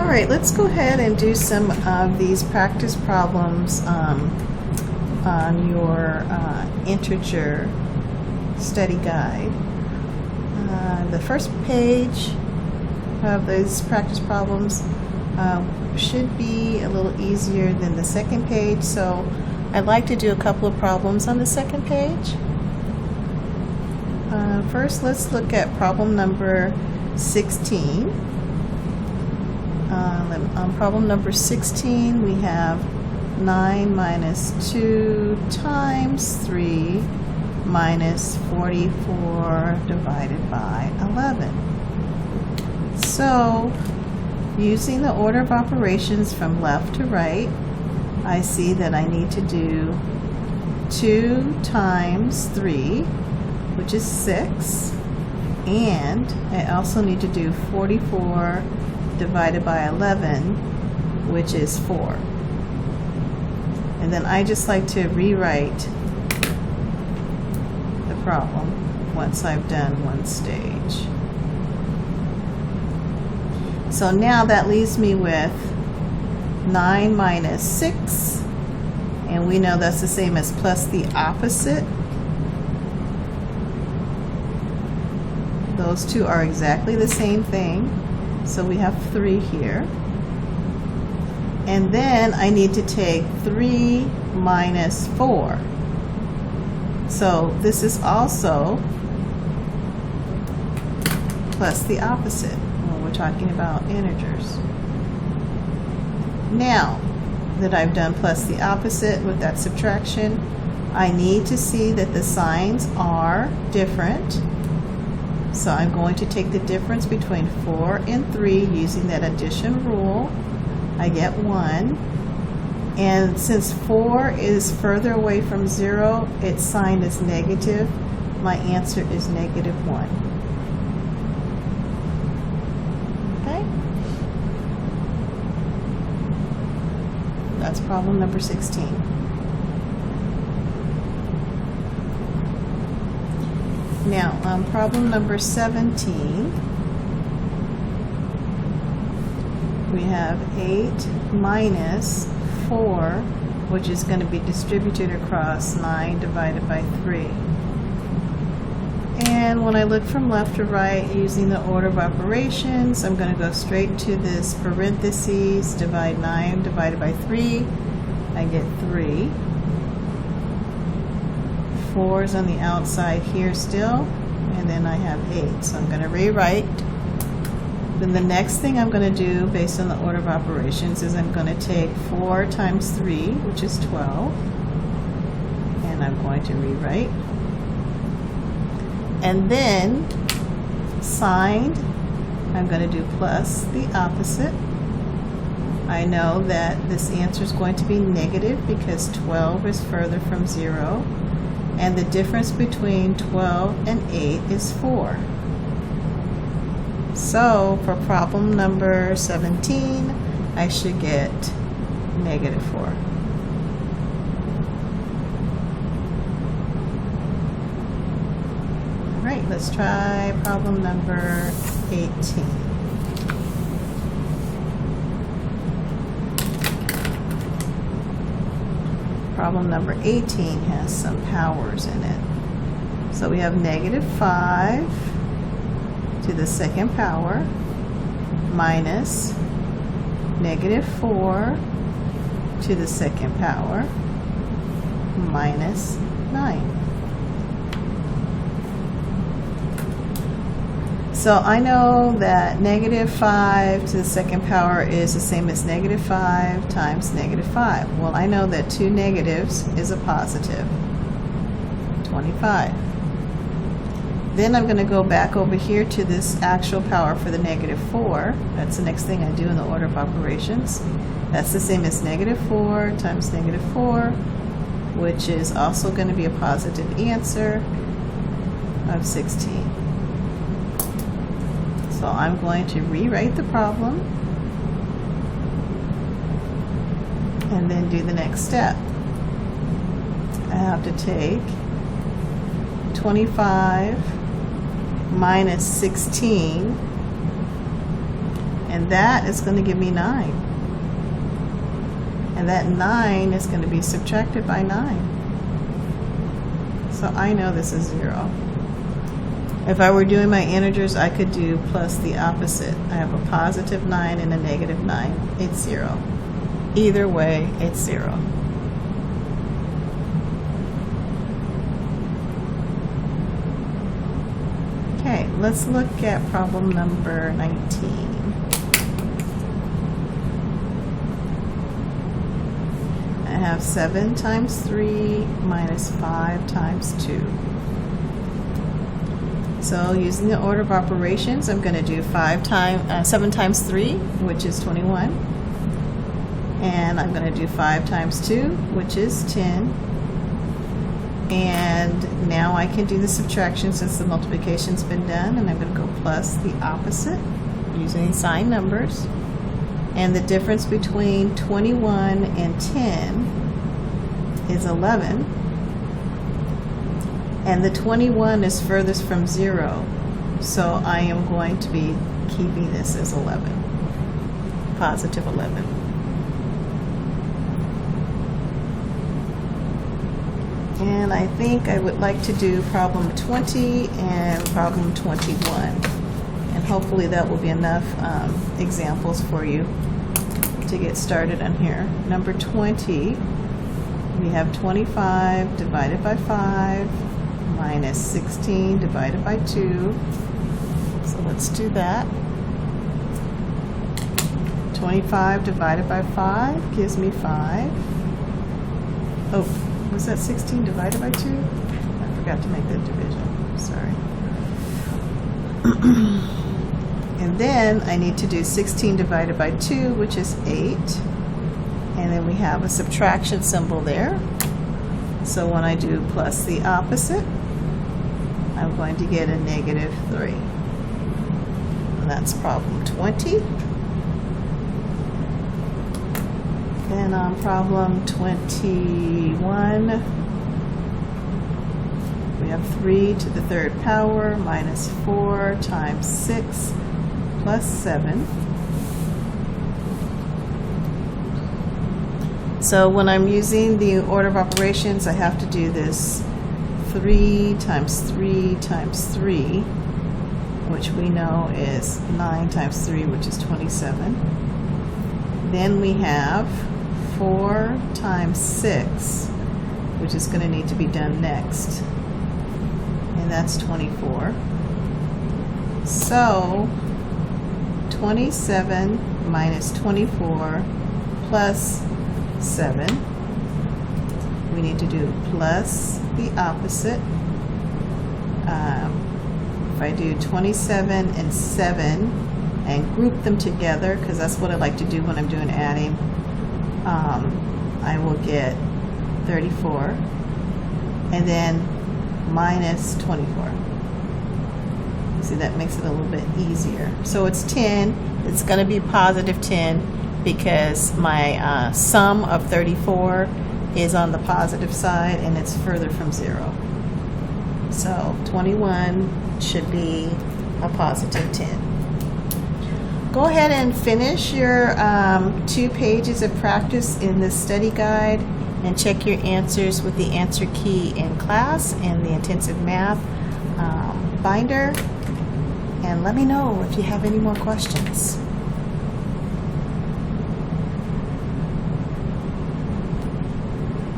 Alright, let's go ahead and do some of these practice problems on your integer study guide. The first page of these practice problems should be a little easier than the second page, so I'd like to do a couple of problems on the second page. First, let's look at problem number 16. On problem number 16, we have 9 minus 2 times 3 minus 44 divided by 11. So, using the order of operations from left to right, I see that I need to do 2 times 3, which is 6, and I also need to do 44 divided by 11, which is 4. And then I just like to rewrite the problem once I've done one stage. So now that leaves me with 9 minus 6, and we know that's the same as plus the opposite. Those two are exactly the same thing. So we have 3 here. And then I need to take 3 minus 4. So this is also plus the opposite when we're talking about integers. Now that I've done plus the opposite with that subtraction, I need to see that the signs are different. So I'm going to take the difference between 4 and 3 using that addition rule. I get 1. And since 4 is further away from 0, it's signed as negative. My answer is negative 1. Okay? That's problem number 16. Now, on problem number 17, we have 8 minus 4, which is going to be distributed across 9 divided by 3. And when I look from left to right using the order of operations, I'm going to go straight to this parentheses, divide 9 divided by 3. I get 3. 4 is on the outside here still, and then I have 8. So I'm going to rewrite. Then the next thing I'm going to do based on the order of operations is I'm going to take 4 times 3, which is 12, and I'm going to rewrite. And then signed, I'm going to do plus the opposite. I know that this answer is going to be negative because 12 is further from 0. And the difference between 12 and 8 is 4. So for problem number 17, I should get negative 4. All right, let's try problem number 18. Problem number 18 has some powers in it. So we have negative 5 to the second power minus negative 4 to the second power minus 9. So I know that negative 5 to the second power is the same as negative 5 times negative 5. Well, I know that 2 negatives is a positive, 25. Then I'm going to go back over here to this actual power for the negative 4. That's the next thing I do in the order of operations. That's the same as negative 4 times negative 4, which is also going to be a positive answer of 16. So I'm going to rewrite the problem and then do the next step. I have to take 25 minus 16 And that is going to give me 9. And that 9 is going to be subtracted by 9. So I know this is 0. If I were doing my integers, I could do plus the opposite. I have a positive 9 and a negative 9. It's 0. Either way, it's 0. Okay, let's look at problem number 19. I have 7 times 3 minus 5 times 2. So using the order of operations, I'm going to do 7 times 3, which is 21. And I'm going to do 5 times 2, which is 10. And now I can do the subtraction since the multiplication's been done. And I'm going to go plus the opposite using sign numbers. And the difference between 21 and 10 is 11. And the 21 is furthest from 0, so I am going to be keeping this as 11, positive 11. And I think I would like to do problem 20 and problem 21. And hopefully that will be enough examples for you to get started on here. Number 20, we have 25 divided by 5. Minus 16 divided by 2. So let's do that. 25 divided by 5 gives me 5. Oh, was that 16 divided by 2? I forgot to make that division. Sorry. And then I need to do 16 divided by 2, which is 8. And then we have a subtraction symbol there. So when I do plus the opposite, I'm going to get a negative 3. And that's problem 20. Then on problem 21, we have 3 to the 3rd power minus 4 times 6 plus 7. So when I'm using the order of operations, I have to do this 3 times 3 times 3, which we know is 9 times 3, which is 27. Then we have 4 times 6, which is going to need to be done next. And that's 24. So 27 minus 24 plus 7. We need to do plus the opposite. If I do 27 and 7 and group them together, because that's what I like to do when I'm doing adding, I will get 34. And then minus 24. See, that makes it a little bit easier. So it's 10. It's going to be positive 10 because my sum of 34 is on the positive side and it's further from 0. So 21 should be a positive 10. Go ahead and finish your 2 pages of practice in this study guide and check your answers with the answer key in class and the intensive math binder. And let me know if you have any more questions.